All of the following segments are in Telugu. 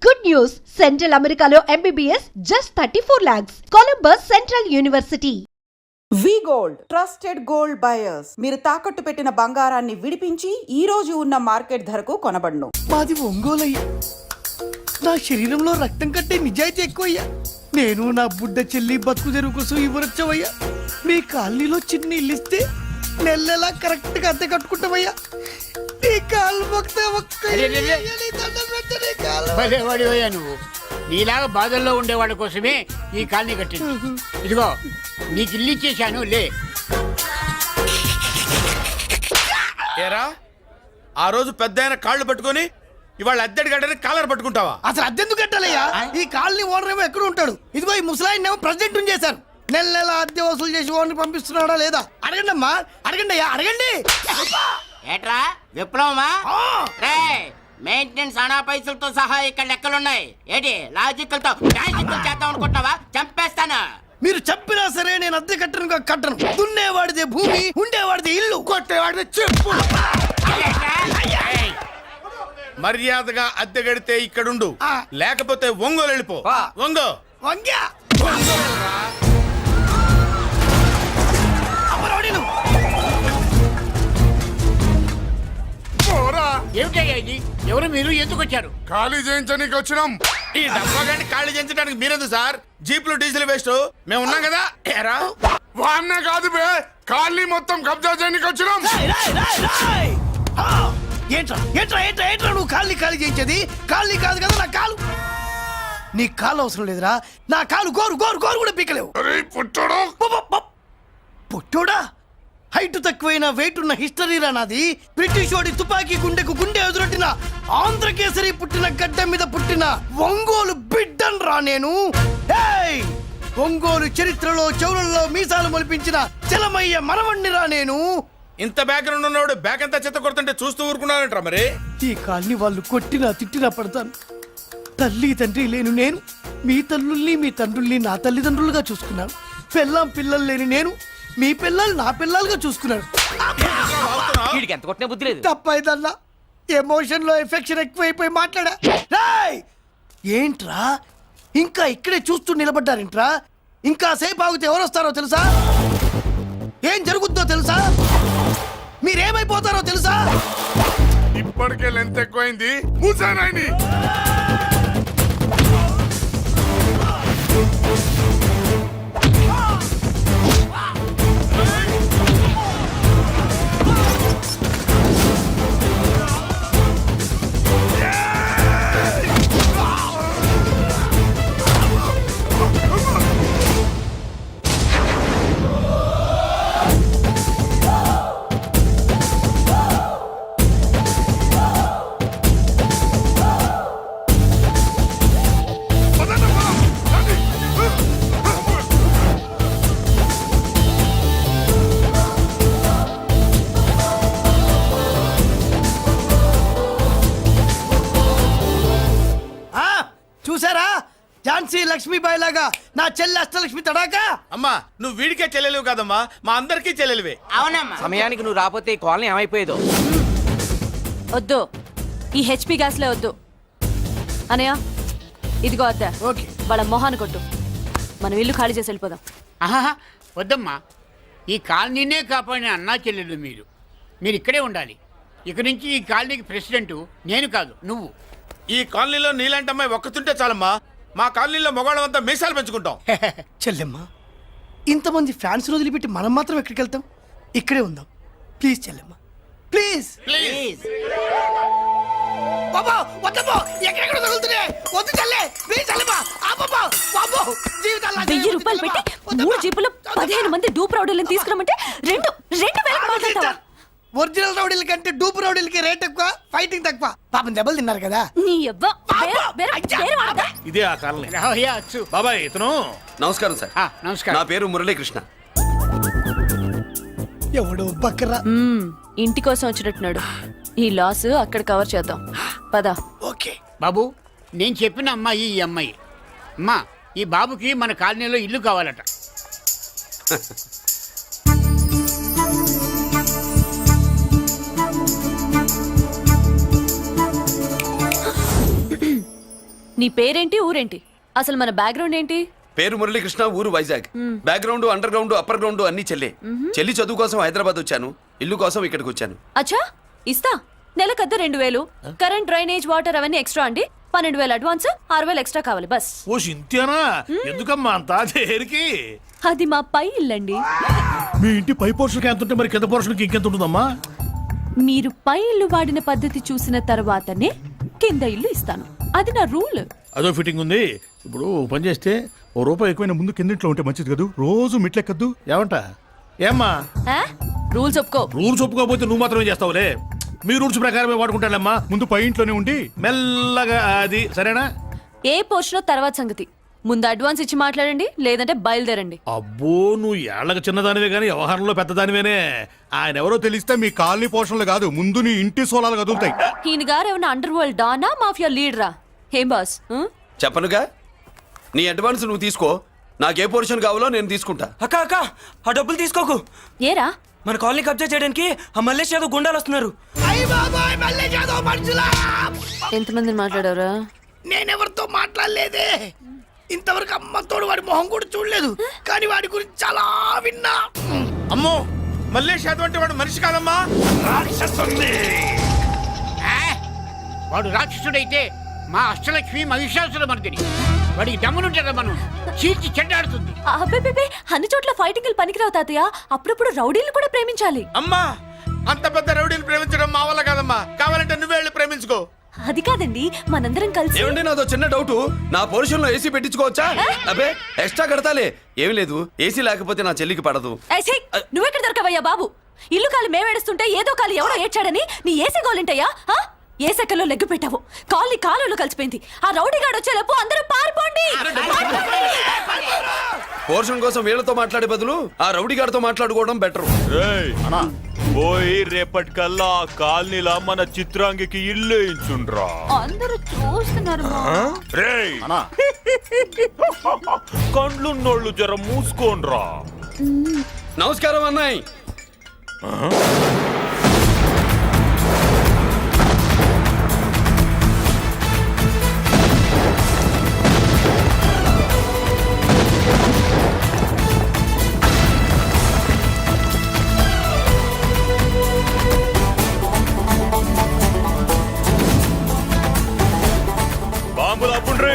Good news! Central Americano MBBS just 34 lakhs. Columbus Central University. వి గోల్డ్ ట్రస్టెడ్ గోల్డ్ బయర్స్. మీరు తాకట్టు పెట్టిన బంగారాన్ని విడిపించి ఈ రోజు ఉన్న మార్కెట్ ధరకు కొనబడును. మాది ఒంగోలయ్యా. నా శరీరంలో రక్తం కట్టే నిజాయితీ ఎక్కువయ్యా. నేను నా బుడ్డ చెల్లి బతుకు తెరువు కోసం ఇవ్వరొచ్చవయ్యా. మీ కాలనీలో చిన్న ఇల్లు ఇస్తే నెలలా కరెక్ట్ గా అద్దె కట్టుకుంటామయ్యా. నీ కాలు భలేవాడివయ్యా నువ్వు. నీలాగా బాధల్లో ఉండేవాడి కోసమే ఈ కాలనీ కట్టింది. ఇదిగో నీకు ఇల్లు ఇచ్చేశాను లే. ఏరా ఆ రోజు పెద్ద కాళ్ళు పట్టుకొని ఇవాళ అద్దెడి గడ్డని కాలర్ పట్టుకుంటావా? అసలు అద్దెందుకు కట్టాలయ్యా? ఈ కాలనీ ఓనర్ ఏమో ఎక్కడ ఉంటాడు? ఇదిగో ఈ ముసలాయిని ఏమో ప్రెసిడెంట్ చేశారు. నెల నెల అద్దె వసూలు చేసి ఓనర్ పంపిస్తున్నాడా లేదా అడగండి అమ్మా. అడగండి అయ్యా, అడగండి. ఏట్రా విప్లవమా? రే మెయింటెనెన్స్ అనా పైసలతో సహా ఇక్కడ లెక్కలున్నాయి. ఏంటి లాజికల్ తో మ్యాజికల్ చేద్దాం అనుకుంటావా? చంపేస్తాను. మీరు చెప్పినా సరే నేను అద్దె కట్టను. దున్నేవాడిదే భూమి, ఉండేవాడిదే ఇల్లు, కొట్టేవాడిదే చెప్పు. మర్యాదగా అద్దె గడితే ఇక్కడుండు, లేకపోతే ఒంగోలు వెళ్ళిపో. వంగ్యా ఏమిటయ్యా ఇది? ఎవరు మీరు? ఎందుకు వచ్చారు? ఖాళీ చేయించడానికి వచ్చినాం. ఈ డబ్బా గండి ఖాళీ చేయించడానికి మీరెందు సార్? జీప్లు డీజిల్ వేస్ట్, మేము ఉన్నాం కదా. ఏరా వాన్న కాదు బే, ఖాళీ మొత్తం కబ్జా చేయడానికి వచ్చినాం. ఏంట్రా నువ్వు ఖాళీ చేయించేది? ఖాళీ కాదు కదా నా కాలు. నీ కాలు అవసరం లేదురా, నా కాలు గోరు కూడా పీకలేవు. పుట్టోడా? హైట్ తక్కువైన వెయిట్ ఉన్న హిస్టరీరా నాది. బ్రిటిష్ వాడి తుపాకీ గుండెకు గుండె ఎదురొట్టిన ఆంధ్రకేసరి పుట్టిన గడ్డ మీద పుట్టిన ఒంగోలు బిడ్డన్ రా నేను. ఒంగోలు చరిత్రలో చౌరల్లో మీసాలు మొలిపించిన చలమయ్య మనవణ్ణిరా నేను. ఇంత బ్యాక్గ్రౌండ్ ఉన్నవాడు బ్యాక్ అంతా చెత్త కొడుతుంటే చూస్తూ ఊరుకున్నానంటారా? మరి ఈ కాల్ని వాళ్ళు కొట్టినా తిట్టినా పడతాను. తల్లి తండ్రి లేను నేను మీ తల్లుల్ని మీ తండ్రుల్ని నా తల్లిదండ్రులుగా చూసుకున్నాను. పెళ్ళాం పిల్లలు లేని నేను మీ పిల్లలు నా పిల్లలుగా చూసుకున్నాను. తప్పైదల్లా ఎమోషన్ లో ఎఫెక్షన్ ఎక్కువైపోయి మాట్లాడా. ఏంట్రా ఇంకా ఇక్కడే చూస్తూ నిలబడ్డారేంట్రా? ఇంకా సేపు ఆగితే ఎవరు వస్తారో తెలుసా? ఏం జరుగుద్దో తెలుసా? మీరేమైపోతారో తెలుసా? ఇప్పటికే లెంత్ ఎక్కువైంది. మూసానాయని చూసారా? ఝాన్సీ లక్ష్మీబాయి లాగా నా చెల్లి అష్టలక్ష్మి తడాకా. అమ్మా నువ్వు వీడికే చెల్లెలివి కాదమ్మా, మా అందరికీ చెల్లెలివే. అవునమ్మా. సమయానికి నువ్వు రాకపోతే కాలనీ ఏమైపోయేదో. వద్దు, ఈ హెచ్పి గ్యాస్లే వద్దు. అనయ్య ఇదిగో అద్దా. ఓకే, వాళ్ళ మొహాన్ని కొట్టు. మనం ఇల్లు ఖాళీ చేసి వెళ్ళిపోదాం. ఆహా వద్దమ్మా, ఈ కాలనీనే కాపాడిన అన్నా చెల్లెలు మీరు ఇక్కడే ఉండాలి. ఇక నుంచి ఈ కాలనీకి ప్రెసిడెంట్ నేను కాదు, నువ్వు. ఈ కాలనీలో నీలాంటి అమ్మాయి ఒక్కతుంటే చాలమ్మా. మా కాలనీలో మొగాళ్ళంతా మీసాలు పెంచుకుంటాం. చెల్లెమ్మా, ఇంతమంది ఫ్యాన్స్ వదిలిపెట్టి మనం మాత్రం ఎక్కడికి వెళ్తాం? ఇక్కడే ఉందాం ప్లీజ్ చెల్లెమ్మా, ప్లీజ్. ప్లీజ్. బాబా వద్దమ్మా, ఎక్కడెక్కడ తగులుతున్నాయి. వద్దు చెల్లె, ప్లీజ్ చెల్లెమ్మా. ఆపమ్మా బాబు, జీవితాల్లో 1000 రూపాయలు పెట్టి 3 జీపులు 15 మంది డూప్ రౌడీలను తీసుకురమంటే 2,000 మాట్లాడతావా? ఒరిజినల్ రౌడీల కంటే డూప్ రౌడీలకి రేట్ ఎక్కువ, ఫైటింగ్ తక్కువ. పాపం దెబ్బలు తిన్నారు కదా. నీ అబ్బా ఇదే ఆ కాలనీ. బాబాయ్ ఇతను. నమస్కారం సార్. నమస్కారం. నా పేరు మురళీకృష్ణ. ఎవడో బక్కరా. ఇంటి కోసం వచ్చినట్టున్నాడు. ఈ లాస్ అక్కడ కవర్ చేద్దాం పదా. ఓకే బాబు, నేను చెప్పిన అమ్మాయి ఈ అమ్మాయి. అమ్మా, ఈ బాబుకి మన కాలనీలో ఇల్లు కావాలట. నీ పేరేంటి ఊరేంటి అసలు మన బ్యాక్గ్రౌండ్ ఏంటి? పేరు మురళీకృష్ణ, ఊరు Vizag. Background, under ground, upper ground అన్ని చెల్లి. చెల్లి చదువు కోసం హైదరాబాద్ వచ్చాను, ఇల్లు కోసం ఇక్కడికి వచ్చాను. అచ్చా ఇస్తా. నెలకద్ద 2000, కరెంట్, డ్రైనేజ్, వాటర్ అవన్నీ ఎక్స్ట్రా అండి. 12,000 అడ్వాన్స్, 6,000 ఎక్స్ట్రా కావాలి బస్. ఓ సింత్యానా, ఎందుకమ్మా అంత దేనికి? అది మా పై ఇల్లండి. మీ ఇంటి పై పోర్షన్కి ఎంత ఉంటే మరి కింద పోర్షన్కి ఇంకెంత ఉంటుందమ్మా? మీరు పై ఇల్లు వాడిన పద్ధతి చూసిన తర్వాతనే కింద ఇల్లు ఇస్తాను. అది నా రూల్. అదో ఫిట్టింగ్ ఉంది. ఇప్పుడు ఓ పని చేస్తే ₹1 ఎక్కువైనా ముందు కిందింట్లో ఉంటే మంచిది కదూ, రోజు మెట్లెక్కద్దు. ఏమంట? ఏమ్మా రూల్స్ ఒప్పుకో. రూల్స్ ఒప్పుకోకపోతే నువ్వు మాత్రమే చేస్తావులే. మీ రూల్స్ ప్రకారమే వాడుకుంటానమ్మా. ముందు పై ఇంట్లోనే ఉండి మెల్లగా అది, సరేనా? ఏ పోర్షన్ తర్వాత సంగతి. ముందు అడ్వాన్స్ ఇచ్చి మాట్లాడండి, లేదంటే బయలుదేరండి. అబ్బో, నువ్వు ఏళ్ళకి చిన్నదానివే కానీ వ్యవహారంలో పెద్దదానివేనే. ఆయన ఎవరో తెలిస్తే మీ కాలనీ పోషణలు కాదు, ముందు నీ ఇంటి సోలాలు కదులుతాయి. ఈయన గారు ఏమన్నా అండర్ వరల్డ్ డానా, మాఫియా లీడరా? ఏం బాస్? చెప్పనుగా, నీ అడ్వాన్స్ నువ్వు తీసుకో, నాకే పోర్షన్ కావాలో నేను తీసుకుంటా. అక్క అక్క, ఆ డబ్బులు తీసుకోకు. ఏరా? మన కాలనీ కబ్జా చేయడానికి ఆ మల్లేష్ యాదవ్ గుండాలు వస్తున్నారు. ఎంతమందిని మాట్లాడారా? నేనెవరితో మాట్లాడలేదే. ఇంతవరకు అమ్మతోడు వాడి మొహం కూడా చూడలేదు, కానీ వాడి గురించి చాలా విన్నా. అమ్మో, మల్లేష్ యాదవ్ అంటే వాడు మనిషి కాదమ్మా, రాక్షసుని. వాడు రాక్షసుడైతే మా అష్టలక్ష్మి మహిషాసుల మర్దిని. వాడికి దమ్మునుంటారా మనం చీల్చి చెడ్డాడుతుంది. అబ్బే, అన్ని చోట్ల ఫైటింగ్ పనికిరావు తాతయ్య. అప్పుడప్పుడు రౌడీలు కూడా ప్రేమించాలి. అమ్మా, అంత పెద్ద రౌడీని ప్రేమించడం మా వల్ల కాదమ్మా. కావాలంటే నువ్వే వెళ్ళి ప్రేమించుకో. అది కాదండి, మనందరం కలిసి. ఏమండి, నాదో చిన్న డౌట్. నా పోర్షన్ లో ఏసీ పెట్టించుకోవచ్చా? అబ్బే, ఎక్స్ట్రా కడతాలే. ఏమి లేదు, ఏసీ లేకపోతే నా చెల్లికి పడదు. నువ్వెక్కడ దొరకవయ్యా బాబు? ఇల్లు కాలు మేమేడుస్తుంటే ఏదో కాలు ఎవరో ఏడ్చాడని నీ ఏసీ గోలింటయ్యా? ఏ సెకల్లో లెగ్గు పెట్టావు? కాలి కాలులో కలిసిపోయింది. ఆ రౌడీగాడు వచ్చేలోపు అందరూ పారిపోండి. పోర్షన్ కోసం వీళ్ళతో మాట్లాడే బదులు ఆ రౌడీ గారితో మాట్లాడుకోవడం బెటర్. పోయి రేపటికల్లా ఆ కాలనీలా మన చిత్రాంగికి ఇల్లు వేయించుండ్రా. అందరూ చూస్తున్నారు. రేయ్, కండ్లున్నోళ్ళు జర మూసుకోండ్రా. నమస్కారం అన్నాయ్. బాంబులు అప్పుండ్రీ.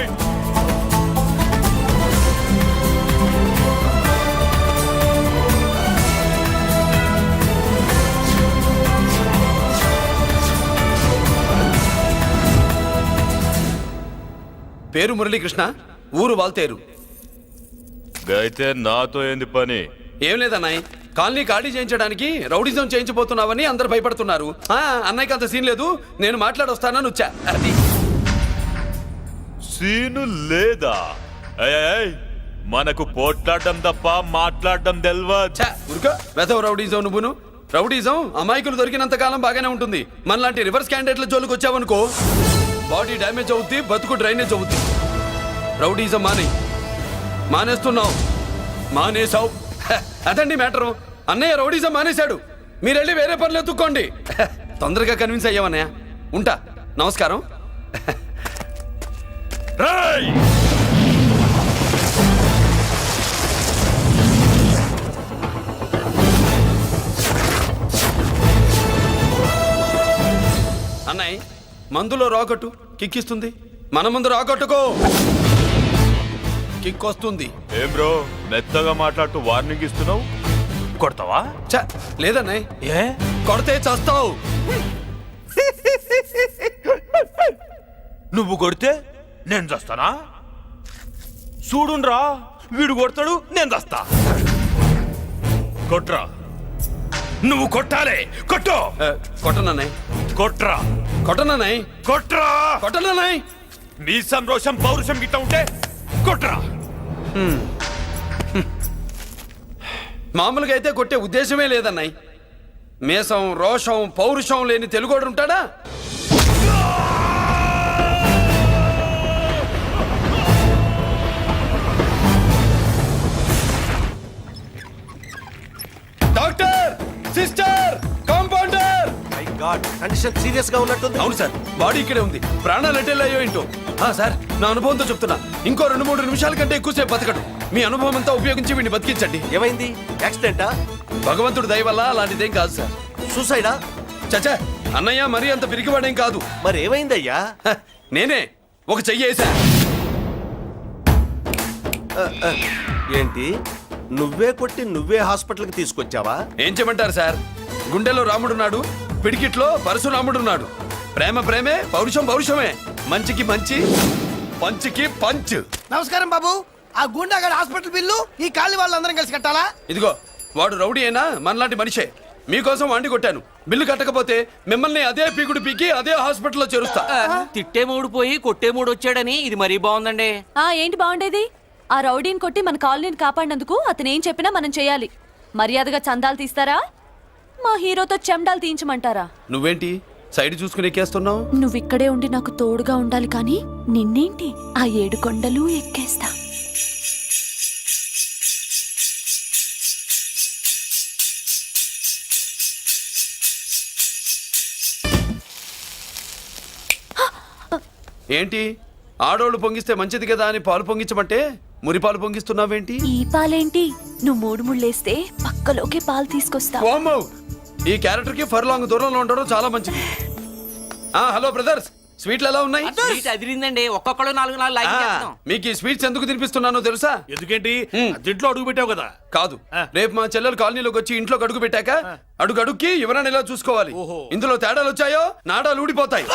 పేరు మురళీకృష్ణ, ఊరు వాల్తేరు. అయితే నాతో ఏంది పని? ఏం లేదన్నాయ్, కాలనీ ఖాళీ చేయించడానికి రౌడిజం చేయించబోతున్నావని అందరు భయపడుతున్నారు. అన్నయ్యకి అంత సీన్ లేదు, నేను మాట్లాడొస్తానని వచ్చా. అది సీను లేదా? ఏయ్, మనకు పోట్లాడడం తప్ప మాట్లాడడం తెల్వా. ఉరుక వెధవ రౌడీజం. నువ్వును రౌడీజం అమాయకులు దొరికినంత కాలం బాగానే ఉంటుంది. మనలాంటి రివర్స్ క్యాండిడేట్ల జోలికి వచ్చావనుకో, బాడీ డ్యామేజ్ అవుద్ది, బతుకు డ్రైనేజ్ అవుద్ది. రౌడీజం మానేస్తున్నావు, మానేసావు. అదండి మ్యాటరు. అన్నయ్య రౌడీజం మానేశాడు, మీరెళ్ళి వేరే పనులు ఎత్తుక్కోండి. తొందరగా కన్విన్స్ అయ్యావన్నయ్య. ఉంటా, నమస్కారం. రేయ్, అన్నయ్య, మందులో రాకట్టు కిక్కిస్తుంది, మన ముందు రాకట్టుకో, కిక్ వస్తుంది. ఏం బ్రో మెత్తగా మాట్లాడుతూ వార్నింగ్ ఇస్తున్నావు? కొడతావా? లేదన్నయ్య, ఏ కొడితే చస్తావు. నువ్వు కొడితే నేను చస్తానా? చూడుండ్రా, వీడు కొడతాడు, నేను చస్తా. కొట్రా, నువ్వు కొట్టాలే. కొట్టు. కొట్టనన్నయ్య, కొట్రా, కొట్టనన్నయ్య, కొట్రా, కొట్టనన్నయ్య. నీ సంతోషం పౌరుషం గిట్ట ఉంటే కొట్రా. మామూలుగా అయితే కొట్టే ఉద్దేశమే లేదన్నయ్య. మేషం, రోషం, పౌరుషం లేని తెలుగోడు ఉంటాడా? Doctor, sister, compounder. Condition serious గా ఉన్నట్టుంది. అవును సార్, బాడీ ఇక్కడే ఉంది, ప్రాణాలు ఎట్టెళ్ళాయో ఏంటో. సార్ నా అనుభవంతో చెప్తున్నా ఇంకో 2-3 నిమిషాల కంటే ఎక్కువసేపు బతకడు. మీ అనుభవం అంతా ఉపయోగించి వీడిని బతికించండి. ఏమైంది? యాక్సిడెంటా? భగవంతుడు దయ వల్ల అలాంటిదేం కాదు సార్. సూసైడా? చచ్చా అన్నయ్య మరీ అంత పిరికివాడేం కాదు. మరి ఏమైందయ్యా? నేనే ఒక చెయ్యి వేసా. ఏంటి, నువ్వే కొట్టి నువ్వే హాస్పిటల్కి తీసుకొచ్చావా? ఏం చేయమంటారు సార్, గుండెలో రాముడున్నాడు, పిడికిట్లో పరశురాముడున్నాడు. ప్రేమ ప్రేమే, పౌరుషం పౌరుషమే, మంచికి మంచి, పంచికి పంచ్. నమస్కారం బాబు. ఆ గుండాగడ్ హాస్పిటల్ బిల్లు ఈ కాలి వాళ్ళందరం కలిసి కట్టాలా? ఇదిగో వాడు రౌడీ అయినా మనలాంటి మనిషే. మీకోసం వండి కొట్టాను. బిల్లు కట్టకపోతే మిమ్మల్ని అదే పీకుడు పీకి అదే హాస్పిటల్లో చేరుస్తా. తిట్టే మూడు పోయి కొట్టే మూడు వచ్చాడని ఇది మరీ బాగుందండి. ఏంటి బాగుండేది? ఆ రౌడీని కొట్టి మన కాలనీని కాపాడినందుకు అతను ఏం చెప్పినా మనం చేయాలి. మర్యాదగా చందాలు తీస్తారా, మా హీరోతో చెండాలు తీయించమంటారా? నువ్వేంటి సైడ్ చూసుకుని ఎక్కేస్తున్నావు? నువ్విక్కడే ఉండి నాకు తోడుగా ఉండాలి కానీ నిన్నేంటి ఆ 7 కొండలు ఎక్కేస్తా. ఏంటి ఆడోళ్ళు పొంగిస్తే మంచిది కదా అని పాలు పొంగించమంటే మురి పాలు పొంగిస్తున్నావేంటి? ఈ పాలేంటి, నువ్వు 3 ముళ్ళేస్తే పక్కలోకే పాలు తీసుకొస్తా. వామ్మో! ఈ క్యారెక్టర్ కి ఫర్ లాంగ్ దూరంలో ఉండడం చాలా మంచిది. హలో బ్రదర్స్, స్వీట్లు ఎలా ఉన్నాయి? సీట్ అదిరిందండి, ఒక్కొక్కడు 4 లైక్ చేస్తాం. మీకు ఈ స్వీట్స్ ఎందుకు తినిపిస్తున్నానో తెలుసా? ఎందుకేంటి? దీంట్లో అడుగు పెట్టావు కదా. కాదు, రేపు మా చెల్లెలు కాలనీలోకి వచ్చి ఇంట్లో అడుగు పెట్టాక అడుగు అడుక్కి ఎవరైనా ఇలా చూసుకోవాలి. ఇందులో తేడాలు వచ్చాయో నాడాలు ఊడిపోతాయి.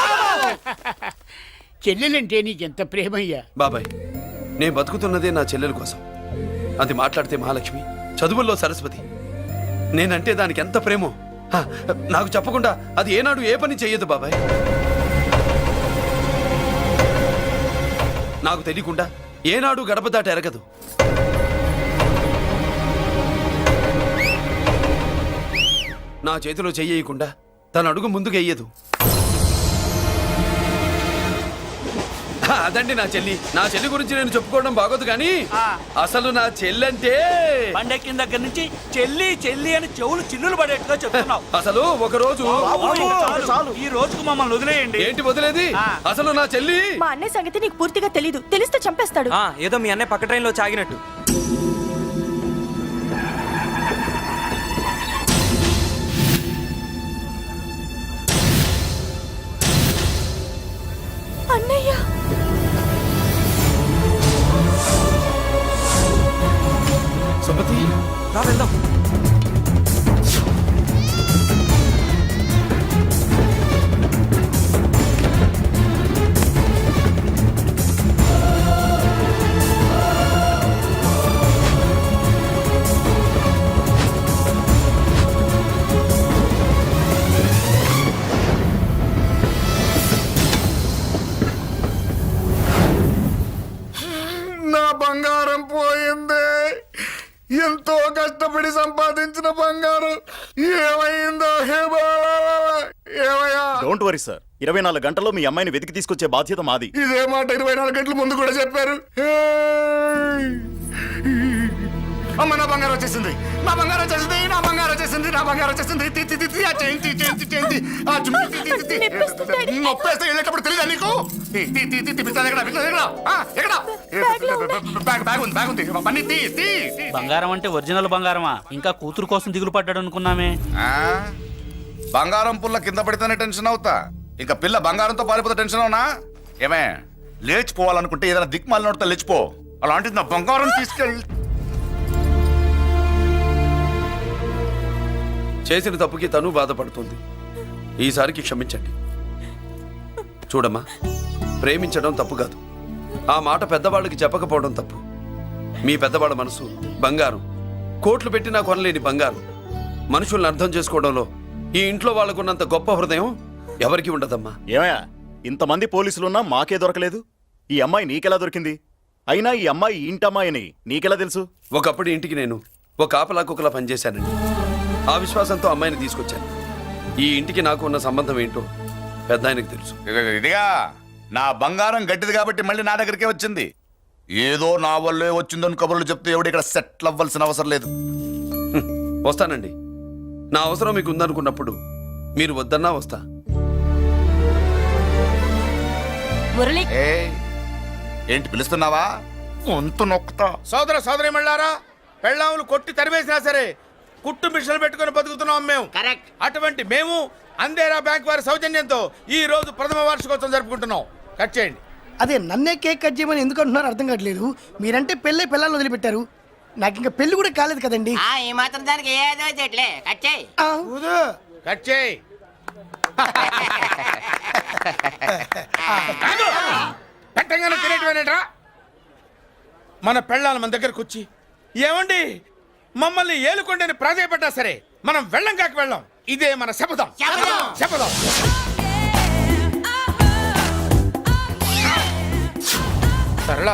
చెల్లెలంటే నీకెంత ప్రేమయ్యా. బాబాయ్, నేను బతుకుతున్నదే నా చెల్లెల కోసం. అది మాట్లాడితే మహాలక్ష్మి, చదువుల్లో సరస్వతి. నేనంటే దానికి ఎంత ప్రేమో నాకు చెప్పకుండా అది ఏనాడు ఏ పని చెయ్యదు బాబాయ్. నాకు తెలియకుండా ఏనాడు గడప దాట ఎరగదు. నా చేతిలో చెయ్యకుండా తన అడుగు ముందుకు వెయ్యదు. అదండి నా చెల్లి. నా చెల్లి గురించి నేను చెప్పుకోవడం బాగోదు కానీ అసలు నా చెల్లి అంటే పండెక్కిన దగ్గర నుంచి చెల్లి చెల్లి అని చెవులు చిల్లులు పడేట్టుగా చెప్తున్నావు. అసలు ఒక రోజు ఈ రోజుకు మమ్మల్ని వదిలేయండి. ఏంటి వదిలేది? అసలు నా చెల్లి మా అన్నయ్య సంగతి నీకు పూర్తిగా తెలీదు. తెలిస్తే చంపేస్తాడు. ఏదో మీ అన్నయ్య పక్క ట్రైన్ లో చాగినట్టు. అన్నయ్య సుమతి, రా వెళ్దాం. నా బంగారం పోయింది. ఎంతో కష్టపడి సంపాదించిన బంగారం ఏమైందో? ఏమయ్యా? డోంట్ వరీ సార్, 24 గంటల్లో మీ అమ్మాయిని వెతికి తీసుకొచ్చే బాధ్యత మాది. ఇదే మాట 24 గంటల ముందు కూడా చెప్పారు. అమ్మ, నా బంగారం వచ్చేసింది, నా బంగారం వచ్చేసింది, నా బంగారం వచ్చేసింది, నా బంగారం వచ్చేసింది. నొప్పేస్తే వెళ్ళేటప్పుడు తెలియదా నీకు? బ్యాగ్ ఉంది పని తీ. బంగారం అంటే ఒరిజినల్ బంగారమా? ఇంకా కూతురు కోసం దిగులు పడ్డాడు అనుకున్నామే. బంగారం పుల్ల కింద పడితేనే టెన్షన్ అవుతా, ఇంకా పిల్ల బంగారంతో పారిపోతే టెన్షన్ అవునా? ఏమే, లేచిపోవాలనుకుంటే ఏదైనా దిక్మాల నోడితే లేచిపో. అలాంటిది నా బంగారం తీసుకెళ్ళి. చేసిన తప్పుకి తను బాధపడుతుంది. ఈసారికి క్షమించండి. చూడమ్మా, ప్రేమించడం తప్పు కాదు, ఆ మాట పెద్దవాళ్ళకి చెప్పకపోవడం తప్పు. మీ పెద్దవాళ్ళ మనసు బంగారం, కోట్లు పెట్టినా కొనలేని బంగారం. మనుషుల్ని అర్థం చేసుకోవడంలో ఈ ఇంట్లో వాళ్ళకున్నంత గొప్ప హృదయం ఎవరికి ఉండదమ్మా. ఏమయ్యా, ఇంతమంది పోలీసులున్నా మాకే దొరకలేదు. ఈ అమ్మాయి నీకెలా దొరికింది? అయినా ఈ అమ్మాయి ఇంటమ్మాయిని నీకెలా తెలుసు? ఒకప్పుడు ఇంటికి నేను ఒక కాపలా కుక్కలా పనిచేశానండి. ఆ విశ్వాసంతో అమ్మాయిని తీసుకొచ్చాను. ఈ ఇంటికి నాకు ఉన్న సంబంధం ఏంటో పెద్ద ఆయనకు తెలుసు. ఇదిగా నా బంగారం గట్టిది కాబట్టి మళ్ళీ నా దగ్గరికే వచ్చింది. ఏదో నా వల్లే వచ్చిందని కబుర్లు చెప్తే ఎవడు ఇక్కడ సెటిల్ అవ్వాల్సిన అవసరం లేదు. వస్తానండి. నా అవసరం మీకు ఉందనుకున్నప్పుడు మీరు వద్దన్నా వస్తా. మురళి, ఏ ఏంటి పిలుస్తున్నావా? గొంతు నొక్కుతా. సోదర సోదరి మళ్ళారా, పెళ్ళాములు కొట్టి తరివేసినా సరే కుట్టు మిషన్లు పెట్టుకుని బతుకుతున్నాం మేము. కరెక్ట్. అటువంటి మేము అందేరా బ్యాంక్ వారి సౌజన్యంతో ఈ రోజు ప్రథమ వార్షికోత్సవం జరుపుకుంటున్నాం. కట్ చేయండి. అదే నన్నే కేక్ కట్ చేయమని ఎందుకు అంటున్నారు అర్థం కావట్లేదు. మీరంటే పెళ్ళై పిల్లల్ని వదిలిపెట్టారు, నాకు ఇంకా పెళ్లి కూడా కాలేదు కదండి. ఈ మాత్రం దానికి ఏదో చెట్లే కట్ చేయి. ఆ, కట్ చేయి. పెట్టంగానే తినేటివేనేట్రా? మన పెళ్ళాలు మన దగ్గరకు వచ్చి ఏమండి మమ్మల్ని ఏలుకొండని ప్రాధాయపడ్డా సరే మనం వెళ్ళం కాక వెళ్ళం. ఇదే మన శపథం. శపథం. సరళ,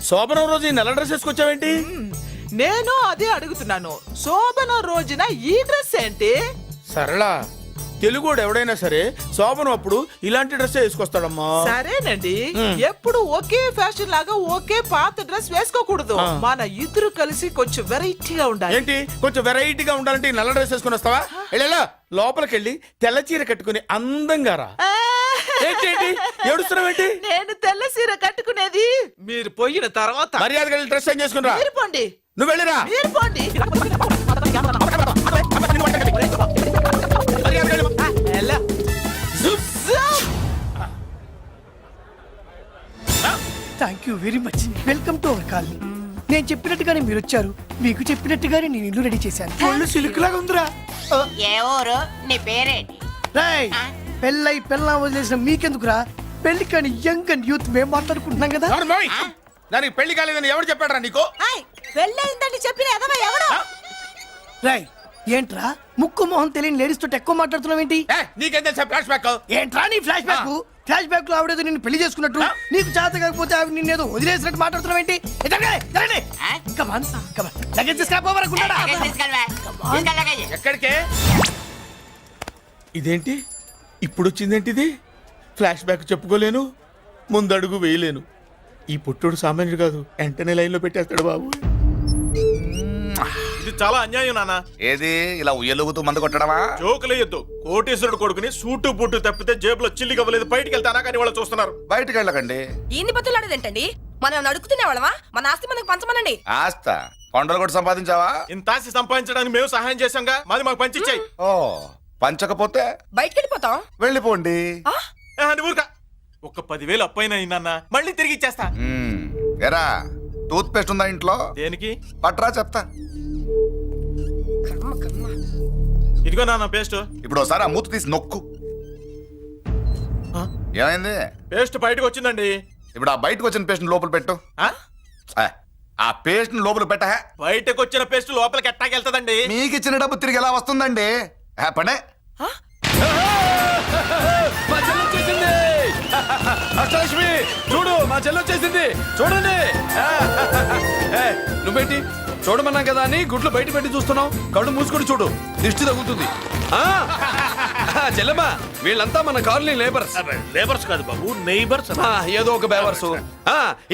శోభనం రోజు ఈ నల్ల డ్రెస్ వేసుకొచ్చావేంటి? నేను అదే అడుగుతున్నాను. శోభన రోజున ఈ డ్రెస్ ఏంటి? సరళ, తెలుగుడు ఎవడైనా సరే శోభనం అప్పుడు ఇలాంటి డ్రెస్ వేసుకొస్తాడమ్మా. సరేనండి, ఎప్పుడు ఒకే ఫ్యాషన్ లాగా ఒకే పాత డ్రెస్ వేసుకోకూడదు. మన ఇద్దరు కలిసి కొంచెం వెరైటీగా ఉండాలి. ఏంటి కొంచెం వెరైటీగా ఉండాలంటే ఈ నల్ల డ్రెస్ వేసుకొని వస్తావా? వెళ్ళా లోపలికి వెళ్ళి తెల్ల చీర కట్టుకుని అందంగా రా. ఏంటి ఏడుస్తున్నావేంటి? నేను తెల్ల సీర కట్టుకునేది మీరు పోయిన తర్వాత. మర్యాదగా వెళ్ళి డ్రెస్ చేంజ్ చేసుకుని రా. మీరు పోండి. నువ్వు వెళ్ళిరా. మీరు పోండి. ఎలా? Thank you very much. Welcome to our colony. నేను చెప్పినట్టుగానే మీరు వచ్చారు, మీకు చెప్పినట్టుగానే నేను ఇల్లు రెడీ చేశాను. ఒళ్ళు సిల్క్ లాగా ఉందిరా. ఏ ఊరు? నీ పేరేంటి? రాయ్, పెళ్ళై పెళ్ళా వదిలేసిన మీకెందుకురా? పెళ్లి కాని యంగ్ అండ్ యూత్ మేము మాట్లాడుకుంటున్నాం కదా. నోర్మోయ్. దానికి పెళ్లి కాలేదని ఎవరు చెప్పాడరా నీకు? పెళ్ళయిందని చెప్పిన ఎదవ ఎవడు? రాయ్, ఏంట్రా ముక్కు మొహం తెలియని లేడీస్ తోటి ఎక్కువ మాట్లాడుతున్నావు ఏంటి? నీకేం తెలుసా ఫ్లాష్ బ్యాక్? ఏంట్రా నీ ఫ్లాష్ బ్యాక్? ఫ్లాష్ బ్యాక్ లో ఆవిడేదో నిన్ను పెళ్లి చేసుకున్నట్టు, నీకు చేత కాకపోతే ఆవిడ నిన్నేదో వదిలేసినట్టు మాట్లాడుతున్నావు ఏంటి? ఎక్కడికే? ఇదేంటి ఇప్పుడు వచ్చిందేంటి? ఇది ఫ్లాష్ బ్యాక్ చెప్పుకోలేను, ముందడుగు వేయలేను. ఈ పుట్టుడు సామాన్యుడు కాదు, వెంటనే లైన్ లో పెట్టేస్తాడు బాబు. ఇది చాలా అన్యాయం నాన్న. ఏది ఇలా ఉయ్యలుగుతూ మందు కొట్టడమా? జోకులేయొద్దు. కోటేశ్వరుడు కొడుకుని సూటు బుట్టు తప్పితే జేబులో చిల్లి కవ్వలేదు, బయటికి వెళ్తానా కానీ వాళ్ళు చూస్తున్నారు. బయటకు వెళ్ళకండి. ఏంది బతులాడేదేంటండి? మనం నడుకుతున్న వాళ్ళమా? మన ఆస్తి మనకు పంచమనండి. ఆస్త కొండలు కూడా సంపాదించావా? ఇంత ఆస్తి సంపాదించడానికి మేము సహాయం చేశాంగా, మాది మాకు పంచిచ్చాయి. ఓ, పంచకపోతే బయటికి వెళ్ళిపోతాం. వెళ్ళిపోండి. ఊరుక. ఒక 10,000 అప్పైనా నాన్న, మళ్ళీ తిరిగి ఇచ్చేస్తా. ఎరా, టూత్ పేస్ట్ ఉందా ఇంట్లో? దేనికి? పట్రా చెప్తా. ఇదిగో నాన్న పేస్ట్. ఇప్పుడు ఒకసారి ఆ మూత తీసి నొక్కు. ఏమైంది? పేస్ట్ బయటకు వచ్చిందండి. ఇప్పుడు ఆ బయటకు వచ్చిన పేస్ట్ లోపల పెట్టు. ఆ పేస్ట్ లోపల పెట్ట. బయటకు వచ్చిన పేస్ట్ లోపలికి ఎట్టాకెళ్తదండి? మీకు ఇచ్చిన డబ్బు తిరిగి ఎలా వస్తుందండి? పనే మా చెల్లి వచ్చేసింది. అష్టలక్ష్మి చూడు, మా చెల్లి వచ్చేసింది చూడండి. నువ్వేంటి చూడమన్నాం కదా అని గుడ్లు బయట పెట్టి చూస్తున్నావు? కళ్ళు మూసుకొని చూడు, దిష్టి తగ్గుతుంది. చెల్లెమ్మా, వీళ్ళంతా మన కాలనీ లేబర్స్. లేబర్స్ కాదు బాబు, నైబర్స్. ఏదో ఒక బేవర్సు.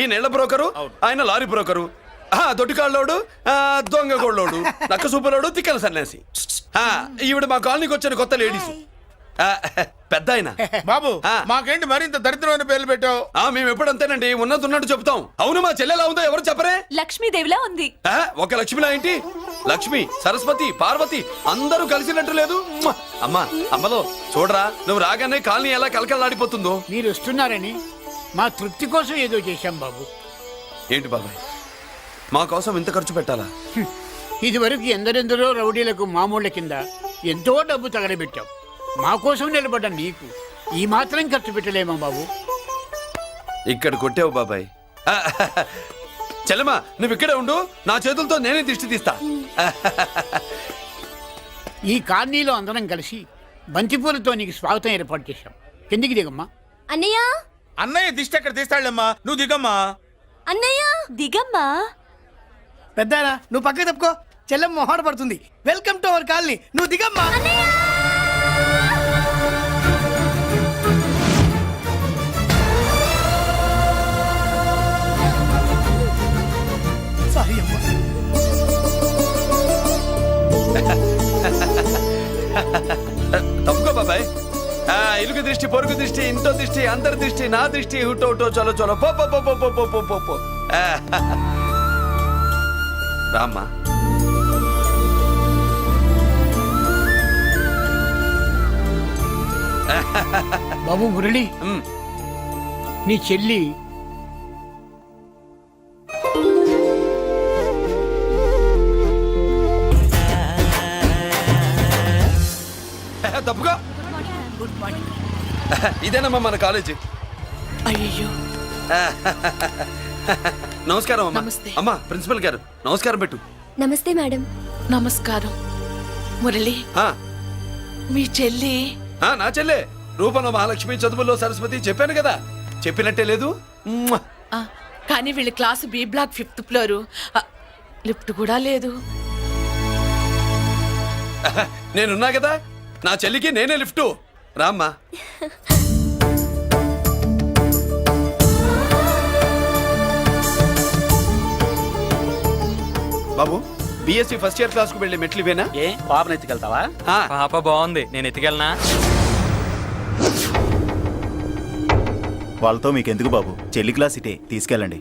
ఈ నెల బ్రోకరు, ఆయన లారీ బ్రోకరు, దొడ్డికాళ్ళోడు, దొంగ గోళ్ళోడు, నక్క సూపరోడు, తిక్కల సన్యాసి. ఈవిడ మా కాలనీకి వచ్చిన కొత్త లేడీస్. పెద్ద ఆయన. బాబు, మాకేంటి మరింత దరిద్రమైన పేర్లు పెట్టావు? మేము ఎప్పుడంతేనండి, ఉన్నది ఉన్నట్టు చెప్తాం. అవును, మా చెల్లెలా ఉందో ఎవరు చెప్పరే? లక్ష్మీదేవిలా ఉంది. ఒక లక్ష్మిలా ఏంటి? లక్ష్మి, సరస్వతి, పార్వతి అందరూ కలిసినట్టు లేదు. అమ్మా, అమ్మలో చూడరా, నువ్వు రాగానే కాలనీ ఎలా కలకలాడిపోతుందో. మీరు వస్తున్నారని మా తృప్తి కోసం ఏదో చేశాం బాబు. ఏంటి బాబాయ్, మా కోసం ఇంత ఖర్చు పెట్టాలా? ఇది వరకు ఎందరెందరో రౌడీలకు మామూళ్ళ కింద ఎంతో డబ్బు తగలబెట్టాం. మా కోసం నిలబడ్డ నీకు ఈ మాత్రం ఖర్చు పెట్టలేమా బాబు? ఇక్కడ కొట్టావు బాబాయ్. చెల్లెమ్మా, నువ్వు ఇక్కడే ఉండు, నా చేతులతో నేనే దిష్టి తీస్తా. ఈ కాలనీలో అందరం కలిసి బంతిపూలతో నీకు స్వాగతం ఏర్పాటు చేశాం. కిందికి దిగమ్మా. అన్నయ్య, అన్నయ్య దిష్టి ఎక్కడ తీస్తాడమ్మా? నువ్వు దిగమ్మా. అన్నయ్య దిగమ్మా. పెద్దాయనా, నువ్వు పక్కకి తప్పుకో, చెల్లెమ్మ మొహాట పడుతుంది. వెల్కమ్ టు అవర్ కాలనీ, నువ్వు దిగమ్మా. సారీ అమ్మా. తప్పుకో బాబాయ్. ఇరుగు దృష్టి పొరుగు దృష్టి దృష్టి ఇంట్లో దృష్టి అందరి దృష్టి నా దృష్టి హుటో చలో చలో పో పో పో పో పో పో పో పో పో రామ్మా. బాబు మురళి, నీ చెల్లి తప్పుగా. ఇదేనమ్మా మన కాలేజీ. అయ్యో నమస్కారం అమ్మా. అమ్మా ప్రిన్సిపల్ గారు నమస్కారం పెట్టు. నమస్తే మేడం. నమస్కారం. మురళి, ఆ, మీ చెల్లి నా చెల్లె రూపంలో మహాలక్ష్మి, చదువుల్లో సరస్వతి. చెప్పాను కదా, చెప్పినట్టే లేదు. మ్మ్. కానీ వీళ్ళ class B block 5th floor. Lift కూడా లేదు. నేనున్నా కదా, నా చెల్లికి నేనే లిఫ్ట్. రామ్మా. బాబు, బిఎస్సి ఫస్ట్ ఇయర్ క్లాస్ కు వెళ్ళి మెట్లు ఇవేనా? ఏ పాపను ఎత్తుకెళ్తావా? పాప బాగుంది, నేను ఎత్తుకెళ్ళనా? వాళ్ళతో మీకెందుకు బాబు, చెల్లి క్లాస్ ఇటే తీసుకెళ్ళండి.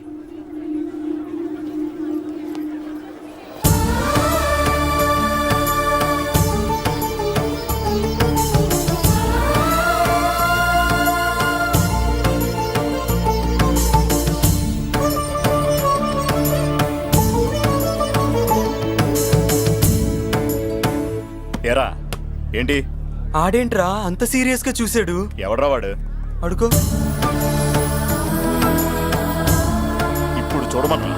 ఎరా ఏంటి ఆడేంట్రా అంత సీరియస్ గా చూసాడు? ఎవడ్రా వాడు? అడుకో. ఇప్పుడు చూడమన్నా.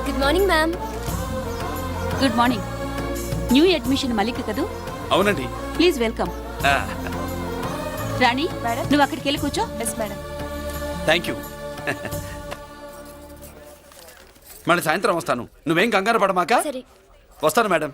Good morning ma'am. Good morning. New admission Mallika కదూ? అవునండి. Please welcome. రాణి, నువ్వు అక్కడికి వెళ్ళి కూర్చో. Yes madam. Thank you. మళ్ళీ సాయంత్రం వస్తాను, నువ్వేం కంగారు పడమాక. వస్తాను మేడం.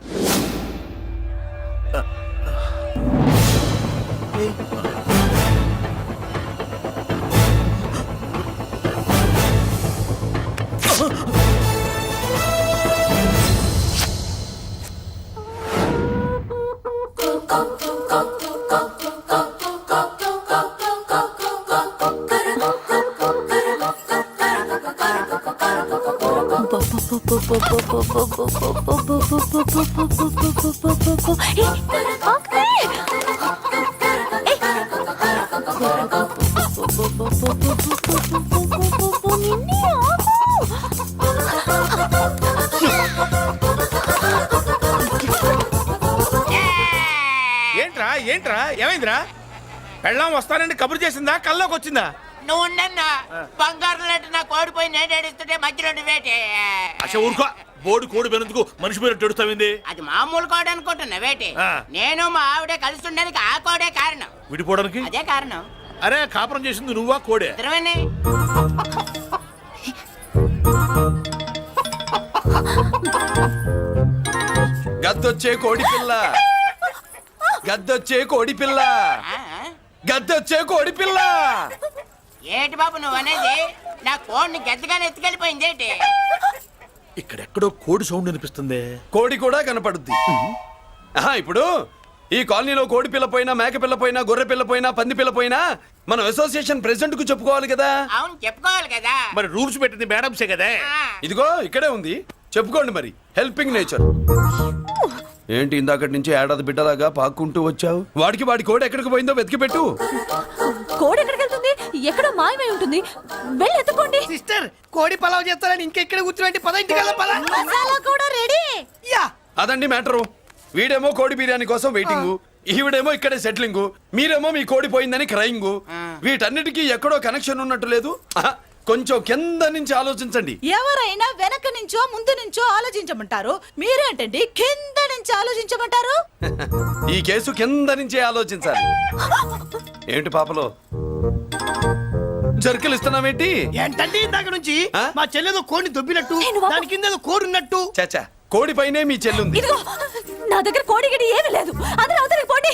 ఏంట్రా ఏంట్రా ఏమైందిరా? పెళ్ళాం వస్తానండి కబురు చేసిందా, కల్లోకి వచ్చిందా? నువ్వు ఉండన్నా బంగారం లాంటి నాకు ఓడిపోయి నేను ఏడుస్తుంటే మధ్యలో వేటే. అసలు ఊరుకో, బోర్డు కోడి పెనందుకు మనిషి మీద తెడుస్తావింది. అది మామూలు కోడి అనుకుంటున్నా వేటే. నేను మా ఆవిడే కలిసి ఉండడానికి ఆ కోడే కారణం. విడిపోవడానికి అదే కారణం. అరే కాపురం చేసింది నువ్వా కోడే? ఇద్దరమేనే. గద్దొచ్చే కోడి పిల్ల, గద్దొచ్చే కోడి పిల్ల, గద్దొచ్చే కోడి పిల్ల. ఏటి బాబు నువ్వు అనేది? నా కోడిని గద్దగానే ఎత్తుకెళ్ళిపోయింది ఏంటి? ఇక్కడెక్కడో కోడి సౌండ్ అనిపిస్తుంది. కోడి కూడా కనపడుద్ది. ఇప్పుడు ఈ కాలనీలో కోడి పిల్ల పోయినా, మేక పిల్ల పోయినా, గొర్రె పిల్ల పోయినా, పంది పిల్ల పోయినా మనం అసోసియేషన్ ప్రెసిడెంట్ కు చెప్పుకోవాలి కదా. అవును చెప్పుకోవాలి కదా. మరి రూల్స్ పెట్టింది మేడంసే కదా. ఇదిగో ఇక్కడే ఉంది, చెప్పుకోండి మరి. Helping nature. ఏంటి ఇందాకటి నుంచి ఏడాది బిడ్డలాగా పాక్కుంటూ వచ్చావు? వాడికి వాడి కోడి ఎక్కడికి పోయిందో వెతికి పెట్టు. కోడి ఎక్కడికి వెళ్తుంది? ఎక్కడో మాయమై ఉంటుంది. వెళ్ళి ఎత్తుకోండి. సిస్టర్, కోడి పలావ్ చేస్తారని ఇంకెక్కడ కూర్చోండి. పద ఇంటికి వెళ్దాం, పద. మసాలా కూడా రెడీ. యా, అదండి మ్యాటరు. వీడేమో కోడి బిర్యానీ కోసం వెయిటింగ్, ఈవిడేమో ఇక్కడే సెటిలింగ్, మీరేమో మీ కోడి పోయిందని క్రయింగ్. వీటన్నిటికీ ఎక్కడో కనెక్షన్ ఉన్నట్టు లేదు. కొంచెం కింద నుంచి ఆలోచించండి. ఎవరైనా వెనక నుంచో ముందు నుంచో ఆలోచించమంటారు, మీరేంటండి కింద నుంచి ఆలోచించమంటారు? ఈ కేసు కింద నుంచే ఆలోచించాలి. ఏంటి పాపలో జర్కలు ఇస్తున్నావేంటి? ఏంటండి ఇందాక నుంచి ఆ? మా చెల్లెదో కోడిని దొబ్బినట్టు, దాని కింద ఏదో కోడి ఉన్నట్టు. చాచా, కోడి పైనే మీ చెల్లుంది. ఇదిగో, నా దగ్గర కోడి గిడి ఏమీ లేదు. అందరూ అవతలికి పోండి.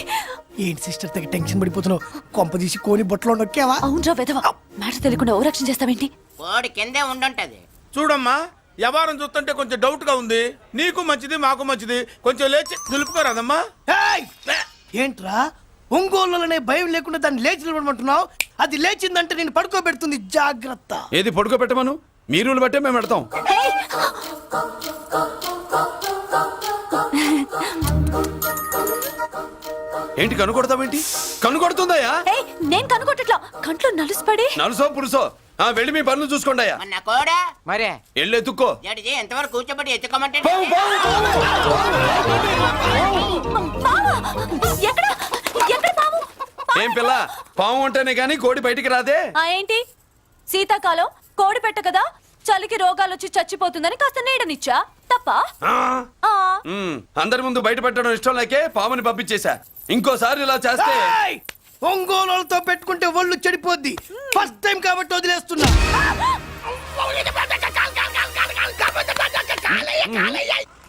ఏంటి సిస్టర్ తెగ టెన్షన్ పడిపోతున్నావు? కొంప తీసి కోడి బొట్టలో నొక్కావా? అవునరా వెధవ, మ్యాటర్ తెలియకుండా ఓ రక్షణ చేస్తావేంటి? కోడి కిందే ఉండుంటది. చూడమ్మా, వ్యవహారం చూస్తుంటే కొంచెం డౌట్ గా ఉంది. నీకు మంచిది మాకు మంచిది, కొంచెం లేచి నిలుపుకోరాదమ్మా. ఏయ్! ఏంట్రా ఒంగోలులోనే భయం లేకుండా దాన్ని లేచి నిలబడమంటున్నావు? అది లేచిందంటే నేను పడుకోబెడుతుంది, జాగ్రత్త. ఏది పడుకోబెట్టమను, మీ రూల్ బట్టే మేము పెడతాం. ఏంటి కనుకొడతావేంటి? కనుకొడుతుందయ్యా? ఏయ్, నేను కనుగొట్టట్లా, కంట్లో నలుసుపడి. నలుసో పురుసో వెళ్ళి మీ పనులు చూసుకోండి అయ్యా. మొన్న కూడా మరే వెళ్ళి ఎత్తుక్కో. జడ్జి ఎంతవరకు కూర్చోబెట్టి ఎత్తుకోమంటే ఎక్కడ ఎక్కడ పాము? ఏం పిల్ల, పాము ఉంటేనే గాని కోడి బయటికి రాదే. ఏంటి శీతాకాలం కోడి పెట్ట కదా, చలికి రోగాలు వచ్చి చచ్చిపోతుందని కాస్త నీడనిచ్చా, తప్ప? అందరి ముందు బయట పెట్టడం ఇష్టం లేకే పాముని పంపించేశా. ఇంకోసారి ఇలా చేస్తే ఒంగోలుతో పెట్టుకుంటే ఒళ్ళు చెడిపోద్ది. ఫస్ట్ టైం కాబట్టి వదిలేస్తున్నా.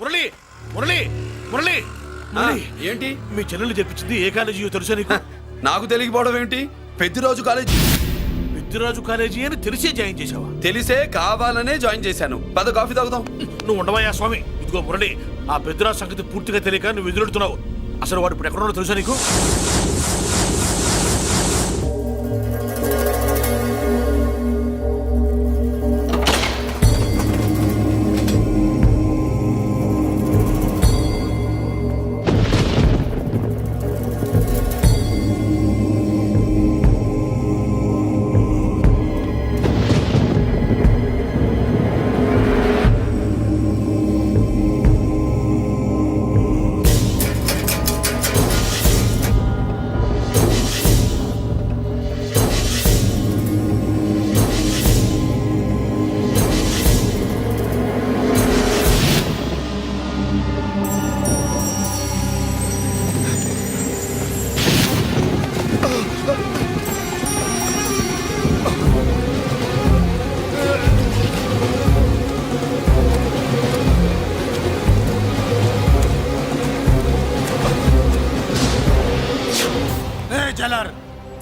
మురళి మురళి మురళి ఏంటి మీ చెల్లెలు చెప్పించింది ఏ కాలేజీ తెలుసా నీకు? నాకు తెలియకపోవడం ఏమిటి? పెద్దిరాజు కాలేజీ. పెద్దిరాజు కాలేజీ అని తెలిసే జాయిన్ చేసావా? తెలిసే కావాలనే జాయిన్ చేశాను. పద కాఫీ తాగుదాం. నువ్వు ఉండవయ్యా స్వామి. ఇదిగో మురళి, ఆ పెద్దిరాజు సంగతి పూర్తిగా తెలియక నువ్వు ఎదురెడుతున్నావు. అసలు వాడు ఇప్పుడు ఎక్కడున్నాడో తెలుసా నీకు?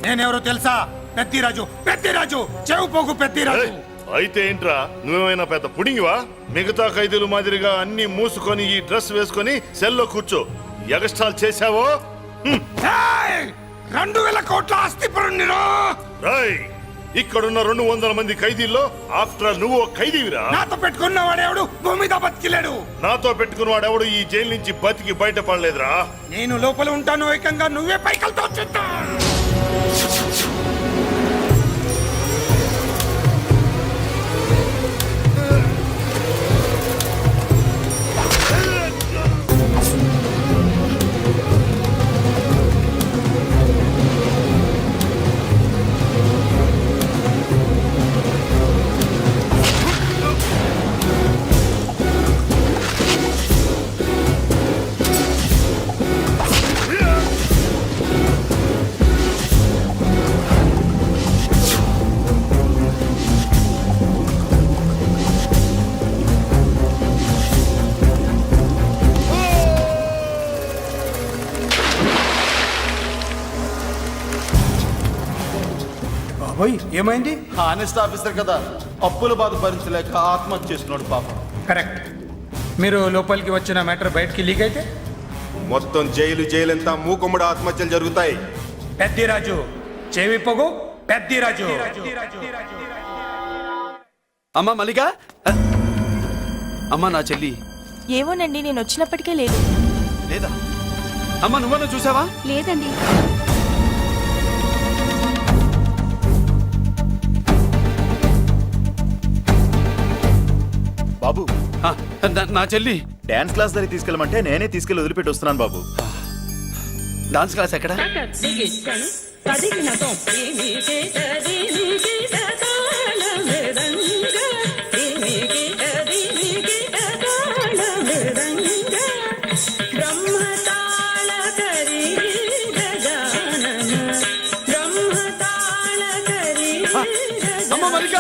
నేనెవరో తెలుసా? పెద్దిరాజు, పెద్దిరాజు, చెవు పోగు పెద్దిరాజు. అయితే ఏంట్రా, నువ్వేమైనా పెద్ద పుడింగివా? మిగతా ఖైదీలు మాదిరిగా అన్ని మూసుకొని ఈ డ్రెస్ వేసుకొని సెల్లో కూర్చో. ఎగస్ట్రాల్ చేశావో 2000 కోట్ల ఆస్తి పరుణ్ణిరో. ఇక్కడున్న 200 మంది ఖైదీల్లో ఆఫ్టర్ నువ్వు ఒక ఖైదీవిరా. నాతో పెట్టుకున్నవాడెవడు భూమి మీద బతికిలేడు. నాతో పెట్టుకున్నవాడెవడు ఈ జైలు నుంచి బతికి బయటపడలేదురా. నేను లోపల ఉంటాను, ఏకంగా నువ్వే పైకలతో చూస్తా. ఏమైంది? హానెస్ట్ ఆఫీసర్ కదా, అప్పుల బాధ భరించలేక ఆత్మహత్య చేసుకున్నాడు పాపం. కరెక్ట్. మీరు లోపలికి వచ్చిన మ్యాటర్ బయటికి లీక్ అయితే మొత్తం జైలు అంతా మూకుమ్మడి ఆత్మహత్యలు జరుగుతాయి. పెద్దిరాజు, చెవి పొగు పెద్దిరాజు. అమ్మా మల్లిక, అమ్మా నా చెల్లి. ఏమోనండి, నేను వచ్చినప్పటికే లేదు. లేదా అమ్మా, నువ్వన్నా చూసావా? లేదండి. బాబు, నా చెల్లి డాన్స్ క్లాస్ దగ్గర తీసుకెళ్ళమంటే నేనే తీసుకెళ్ళి వదిలిపెట్టి వస్తున్నాను బాబు. డాన్స్ క్లాస్ ఎక్కడ? అమ్మ మల్లిక,